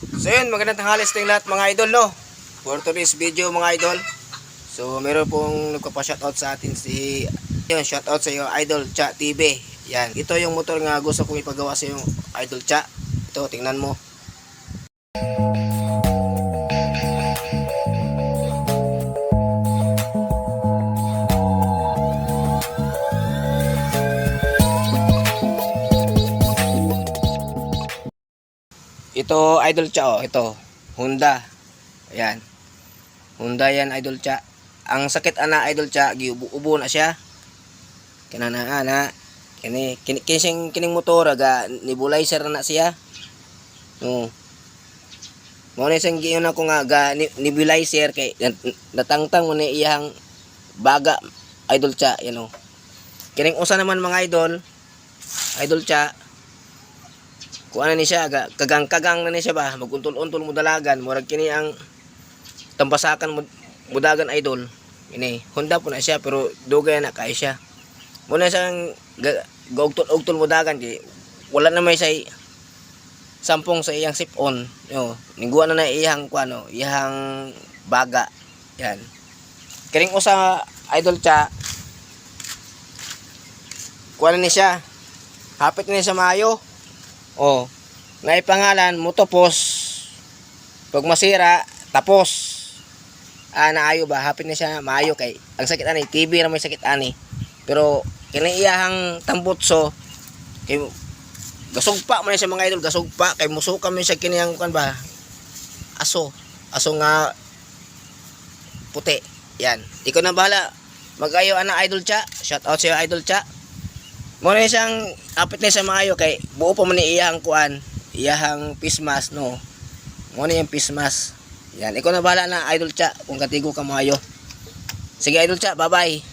So yun, magandang tanghali sa ating lahat mga idol, no? For today's video mga idol. So meron pong nagpapa-shoutout sa atin si yun, shoutout sa iyo Idol Cha TV. Yan, ito yung motor nga gusto kong ipagawa sa yung Idol Cha. Ito, tingnan mo. Ito Idol Cha, oh, ito Honda. Ayan. Honda yan Idol Cha. Ang sakit ana Idol Cha, giubo na siya. Kanana ana. Kining motor aga nebulizer na siya. No. Mo na sang giyon ako nga ga nebulizer kay natangtang mo ni iyang baga Idol Cha, you know. Kining usa naman mga Idol Cha. Kung ano ni siya, kagang-kagang na ni siya ba, maguntol-untol mo dalagan, murag kini ang tambasakan mo dagan idol. Ini, Honda po na siya, pero dugay na kay siya. Muna siyang gaugtol-ugtol mo dagan, kaya wala na may say sampung sa iyang sip-on. Yo, ningguan na iyang, iyang baga. Yan. Kiring usa Idol Cha, kuha na ni siya, hapit na siya maayo. Oh, naipangalan motopos. Pag masira, tapos. Naayo ba? Hapit na siya maayo kay ang sakit ani, TV na may sakit ani. Pero kini iyang tambutso kay gasugpa man siya mga idol, gasugpa kay musuka man siya kini ang kan ba? Aso nga puti. Yan. Ikaw na bahala. Magayo ana Idol Cha. Shout out sa iyo Idol Cha. Mo na siyang apit na siya maayo kay buo pa man ni iyang kuan, iyang pismas no. Mo na yung pismas. Yan, ikaw na bahala na Idol Cha kung katigo ka maayo. Sige Idol Cha, bye-bye.